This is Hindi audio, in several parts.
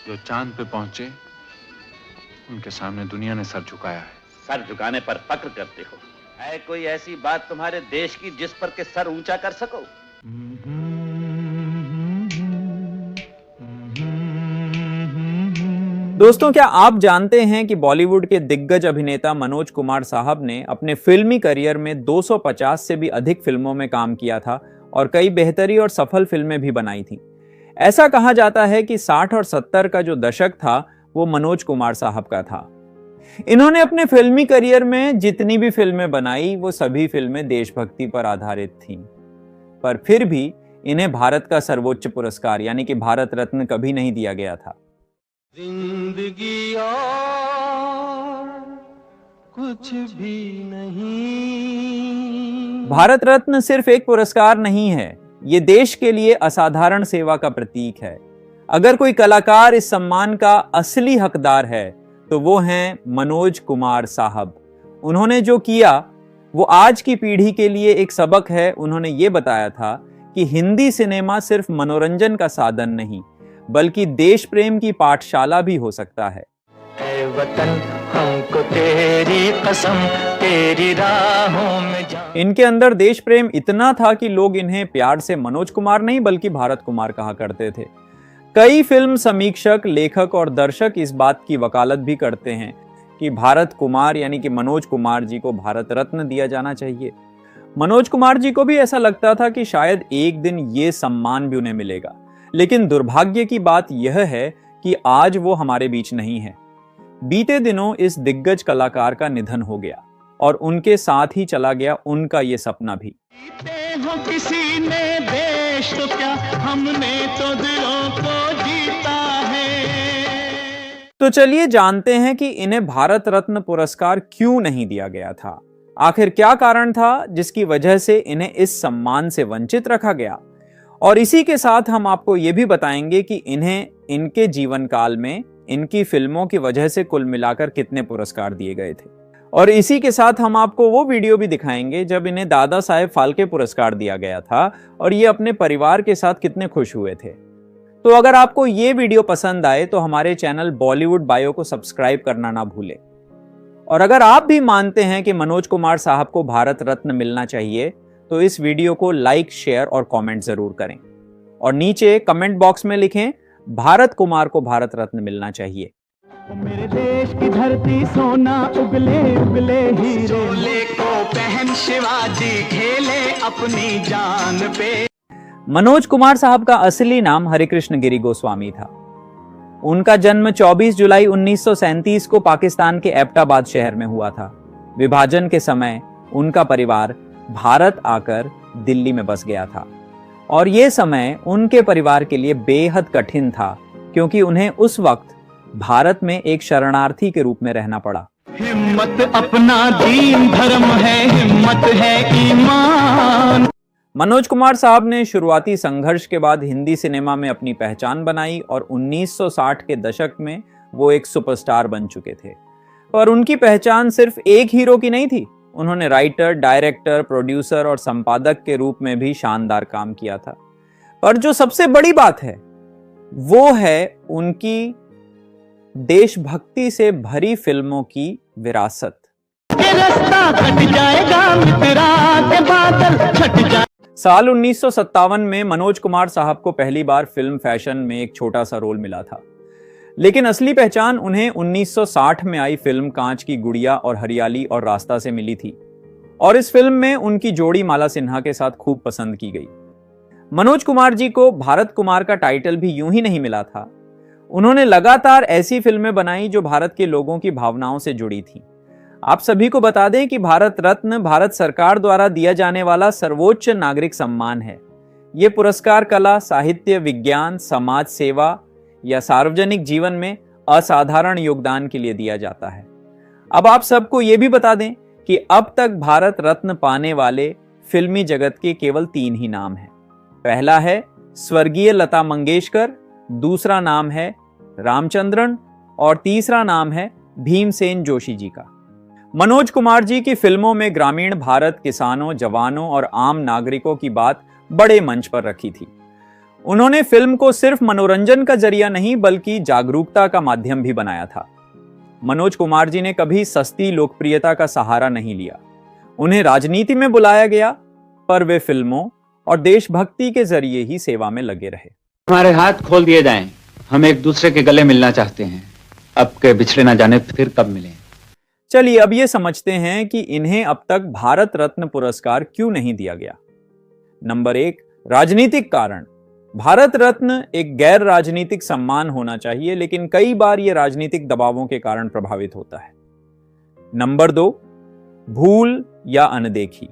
जो चांद पे पहुंचे उनके सामने दुनिया ने सर झुकाया है। सर झुकाने पर फक्र करते हो? है कोई ऐसी बात तुम्हारे देश की जिस पर के सर ऊंचा कर सको? दोस्तों, क्या आप जानते हैं कि बॉलीवुड के दिग्गज अभिनेता मनोज कुमार साहब ने अपने फिल्मी करियर में 250 से भी अधिक फिल्मों में काम किया था और कई बेहतरी और सफल फिल्में भी बनाई थीं। ऐसा कहा जाता है कि 60 और 70 का जो दशक था वो मनोज कुमार साहब का था। इन्होंने अपने फिल्मी करियर में जितनी भी फिल्में बनाई वो सभी फिल्में देशभक्ति पर आधारित थीं, पर फिर भी इन्हें भारत का सर्वोच्च पुरस्कार यानी कि भारत रत्न कभी नहीं दिया गया था। जिंदगी और कुछ भी नहीं। भारत रत्न सिर्फ एक पुरस्कार नहीं है, ये देश के लिए असाधारण सेवा का प्रतीक है। अगर कोई कलाकार इस सम्मान का असली हकदार है तो वो हैं मनोज कुमार साहब। उन्होंने जो किया वो आज की पीढ़ी के लिए एक सबक है। उन्होंने ये बताया था कि हिंदी सिनेमा सिर्फ मनोरंजन का साधन नहीं बल्कि देश प्रेम की पाठशाला भी हो सकता है। ऐ वतन हमको तेरी कसम, तेरी राहों में जान। इनके अंदर देश प्रेम इतना था कि लोग इन्हें प्यार से मनोज कुमार नहीं बल्कि भारत कुमार कहा करते थे। कई फिल्म समीक्षक, लेखक और दर्शक इस बात की वकालत भी करते हैं कि भारत कुमार यानी कि मनोज कुमार जी को भारत रत्न दिया जाना चाहिए। मनोज कुमार जी को भी ऐसा लगता था कि शायद एक दिन ये सम्मान भी उन्हें मिलेगा, लेकिन दुर्भाग्य की बात यह है कि आज वो हमारे बीच नहीं है। बीते दिनों इस दिग्गज कलाकार का निधन हो गया और उनके साथ ही चला गया उनका ये सपना भी। हो किसी ने देश तो क्या, हमने तो दिलों को जीता है। तो चलिए जानते हैं कि इन्हें भारत रत्न पुरस्कार क्यों नहीं दिया गया था। आखिर क्या कारण था जिसकी वजह से इन्हें इस सम्मान से वंचित रखा गया। और इसी के साथ हम आपको ये भी बताएंगे कि इन्हें इनके जीवन काल में इनकी फिल्मों की वजह से कुल मिलाकर कितने पुरस्कार दिए गए थे। और इसी के साथ हम आपको वो वीडियो भी दिखाएंगे जब इन्हें दादा साहेब फाल्के पुरस्कार दिया गया था और ये अपने परिवार के साथ कितने खुश हुए थे। तो अगर आपको ये वीडियो पसंद आए तो हमारे चैनल बॉलीवुड बायो को सब्सक्राइब करना ना भूलें। और अगर आप भी मानते हैं कि मनोज कुमार साहब को भारत रत्न मिलना चाहिए तो इस वीडियो को लाइक, शेयर और कमेंट जरूर करें और नीचे कमेंट बॉक्स में लिखें भारत कुमार को भारत रत्न मिलना चाहिए। मेरे देश की धरती सोना उगले उगले हीरे, चोले को पहन शिवाजी खेले अपनी जान पे। मनोज कुमार साहब का असली नाम हरिकृष्ण गिरी गोस्वामी था। उनका जन्म 24 जुलाई 1937 को पाकिस्तान के एबटाबाद शहर में हुआ था। विभाजन के समय उनका परिवार भारत आकर दिल्ली में बस गया था और यह समय उनके परिवार के लिए बेहद कठिन था क्योंकि उन्हें उस वक्त भारत में एक शरणार्थी के रूप में रहना पड़ा। हिम्मत अपना दीन धर्म है, हिम्मत है ईमान। मनोज कुमार साहब ने शुरुआती संघर्ष के बाद हिंदी सिनेमा में अपनी पहचान बनाई और 1960 के दशक में वो एक सुपरस्टार बन चुके थे। पर उनकी पहचान सिर्फ एक हीरो की नहीं थी। उन्होंने राइटर, डायरेक्टर, प्रोड्यूसर और संपादक के रूप में भी शानदार काम किया था। पर जो सबसे बड़ी बात है वो है उनकी देशभक्ति से भरी फिल्मों की विरासत। रास्ता कट जाएगा मित्रा के बादल छट जाए। साल 1957 में मनोज कुमार साहब को पहली बार फिल्म फैशन में एक छोटा सा रोल मिला था, लेकिन असली पहचान उन्हें 1960 में आई फिल्म कांच की गुड़िया और हरियाली और रास्ता से मिली थी और इस फिल्म में उनकी जोड़ी माला सिन्हा के साथ खूब पसंद की गई। मनोज कुमार जी को भारत कुमार का टाइटल भी यूं ही नहीं मिला था। उन्होंने लगातार ऐसी फिल्में बनाई जो भारत के लोगों की भावनाओं से जुड़ी थी। आप सभी को बता दें कि भारत रत्न भारत सरकार द्वारा दिया जाने वाला सर्वोच्च नागरिक सम्मान है। यह पुरस्कार कला, साहित्य, विज्ञान, समाज सेवा या सार्वजनिक जीवन में असाधारण योगदान के लिए दिया जाता है। अब आप सबको यह भी बता दें कि अब तक भारत रत्न पाने वाले फिल्मी जगत के केवल 3 ही नाम हैं। पहला है स्वर्गीय लता मंगेशकर, दूसरा नाम है रामचंद्रन और तीसरा नाम है भीमसेन जोशी जी का। मनोज कुमार जी की फिल्मों में ग्रामीण भारत, किसानों, जवानों और आम नागरिकों की बात बड़े मंच पर रखी थी। उन्होंने फिल्म को सिर्फ मनोरंजन का जरिया नहीं बल्कि जागरूकता का माध्यम भी बनाया था। मनोज कुमार जी ने कभी सस्ती लोकप्रियता का सहारा नहीं लिया। उन्हें राजनीति में बुलाया गया, पर वे फिल्मों और देशभक्ति के जरिए ही सेवा में लगे रहे। हमारे हाथ खोल दिए जाएं, हम एक दूसरे के गले मिलना चाहते हैं। अब के बिछड़े ना जाने फिर कब मिलें। चलिए अब ये समझते हैं कि इन्हें अब तक भारत रत्न पुरस्कार क्यों नहीं दिया गया। नंबर 1, राजनीतिक कारण। भारत रत्न एक गैर राजनीतिक सम्मान होना चाहिए, लेकिन कई बार यह राजनीतिक दबावों के कारण प्रभावित होता है। नंबर 2, भूल या अनदेखी।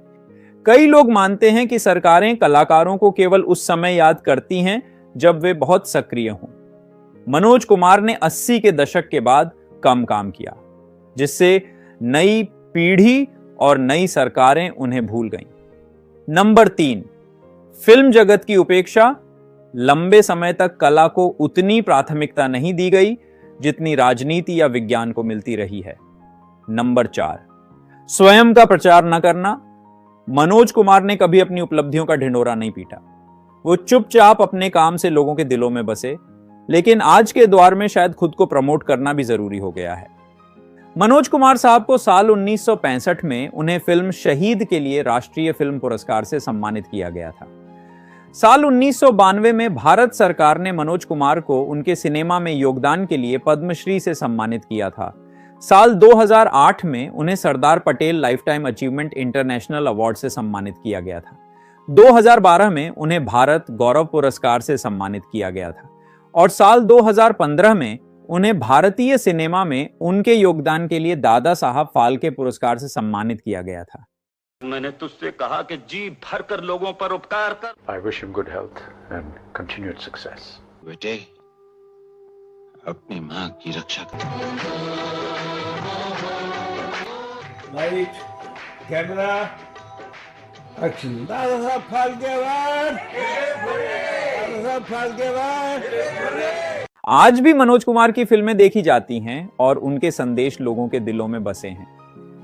कई लोग मानते हैं कि सरकारें कलाकारों को केवल उस समय याद करती हैं जब वे बहुत सक्रिय हों। मनोज कुमार ने 80 के दशक के बाद कम काम किया, जिससे नई पीढ़ी और नई सरकारें उन्हें भूल गईं। नंबर 3, फिल्म जगत की उपेक्षा। लंबे समय तक कला को उतनी प्राथमिकता नहीं दी गई जितनी राजनीति या विज्ञान को मिलती रही है। नंबर 4, स्वयं का प्रचार न करना। मनोज कुमार ने कभी अपनी उपलब्धियों का ढिंढोरा नहीं पीटा। वो चुपचाप अपने काम से लोगों के दिलों में बसे, लेकिन आज के दौर में शायद खुद को प्रमोट करना भी जरूरी हो गया है। मनोज कुमार साहब को साल 1965 में उन्हें फिल्म शहीद के लिए राष्ट्रीय फिल्म पुरस्कार से सम्मानित किया गया था। साल 1992 में भारत सरकार ने मनोज कुमार को उनके सिनेमा में योगदान के लिए पद्मश्री से सम्मानित किया था। साल 2008 में उन्हें Sardar Patel lifetime achievement international award से सम्मानित किया गया था। 2012 में उन्हें भारत गौरव पुरस्कार से सम्मानित किया गया था और साल 2015 में उन्हें भारतीय सिनेमा में उनके योगदान के लिए दादा साहब फाल्के पुरस्कार से सम्मानित किया गया था। मैंने तुझसे कहा कि जी भर कर लोगों पर उपकार कर। I wish him good health and continued success. बेटे, अपनी माँ की रक्षा कर। Light, camera, action. Dada Saheb Phalke award, Dada Saheb Phalke award. आज भी मनोज कुमार की फिल्में देखी जाती हैं और उनके संदेश लोगों के दिलों में बसे हैं।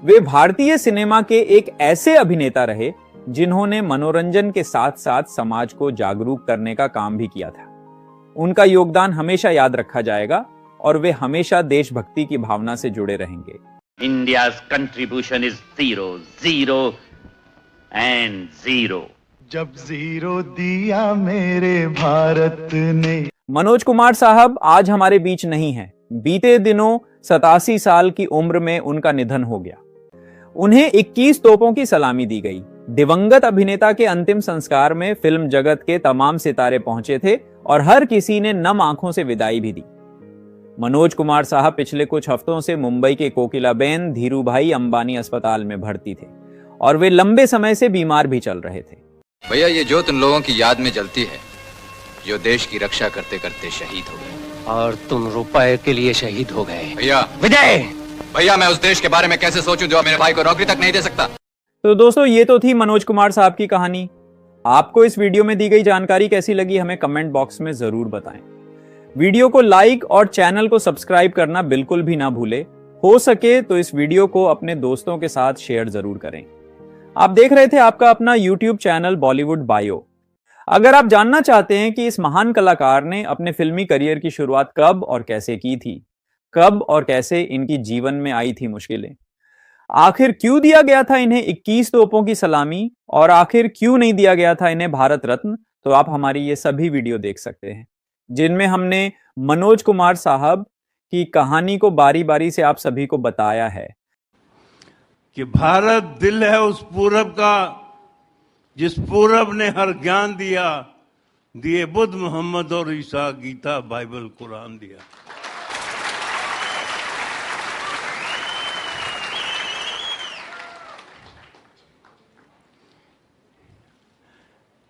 वे भारतीय सिनेमा के एक ऐसे अभिनेता रहे जिन्होंने मनोरंजन के साथ साथ समाज को जागरूक करने का काम भी किया था। उनका योगदान हमेशा याद रखा जाएगा और वे हमेशा देशभक्ति की भावना से जुड़े रहेंगे। India's contribution is 0, 0 and 0. जब जीरो दिया मेरे भारत ने। मनोज कुमार साहब आज हमारे बीच नहीं हैं। बीते दिनों 87 साल की उम्र में उनका निधन हो गया। उन्हें 21 तोपों की सलामी दी गई। दिवंगत अभिनेता के अंतिम संस्कार में फिल्म जगत के तमाम सितारे पहुंचे थे और हर किसी ने नम आंखों से विदाई भी दी। मनोज कुमार साहब पिछले कुछ हफ्तों से मुंबई के कोकिलाबेन धीरूभाई अंबानी अस्पताल में भर्ती थे और वे लंबे समय से बीमार भी चल रहे थे। भैया, ये ज्योत उन लोगों की याद में जलती है जो देश की रक्षा करते करते शहीद हो गए। और तुम रुपए के लिए शहीद हो गए। भैया, विजय! भैया, मैं उस देश के बारे में कैसे सोचूं जो मेरे भाई को नौकरी तक नहीं दे सकता। तो दोस्तों, ये तो थी मनोज कुमार साहब की कहानी। आपको इस वीडियो में दी गई जानकारी कैसी लगी हमें कमेंट बॉक्स में जरूर बताएं। वीडियो को लाइक और चैनल को सब्सक्राइब करना बिल्कुल भी ना भूलें। हो सके तो इस वीडियो को अपने दोस्तों के साथ शेयर जरूर करें। आप देख रहे थे आपका अपना YouTube चैनल बॉलीवुड बायो। अगर आप जानना चाहते हैं कि इस महान कलाकार ने अपने फिल्मी करियर की शुरुआत कब और कैसे की थी, कब और कैसे इनकी जीवन में आई थी मुश्किलें, आखिर क्यों दिया गया था इन्हें 21 तोपों की सलामी और आखिर क्यों नहीं दिया गया था इन्हें भारत रत्न, तो आप हमारी ये सभी वीडियो देख सकते हैं जिनमें हमने मनोज कुमार साहब की कहानी को बारी बारी से आप सभी को बताया है कि भारत दिल है उस पूरब का जिस पूरब ने हर ज्ञान दिया, दिए बुद्ध मोहम्मद और ईसा, गीता बाइबल कुरान दिया।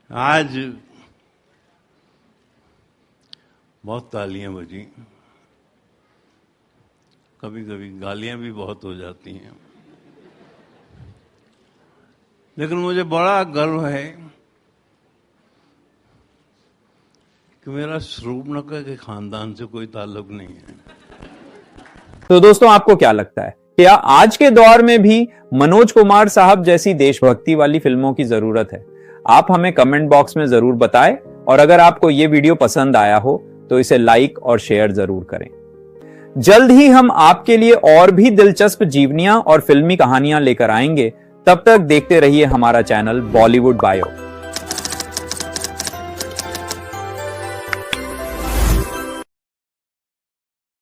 आज बहुत तालियां बजी, कभी कभी गालियां भी बहुत हो जाती हैं, लेकिन मुझे बड़ा गर्व है कि मेरा स्वरूपनगर के खानदान से कोई ताल्लुक नहीं है। तो दोस्तों, आपको क्या लगता है, क्या आज के दौर में भी मनोज कुमार साहब जैसी देशभक्ति वाली फिल्मों की जरूरत है? आप हमें कमेंट बॉक्स में जरूर बताएं और अगर आपको यह वीडियो पसंद आया हो तो इसे लाइक और शेयर जरूर करें। जल्द ही हम आपके लिए और भी दिलचस्प जीवनियां और फिल्मी कहानियां लेकर आएंगे। तब तक देखते रहिए हमारा चैनल बॉलीवुड बायो।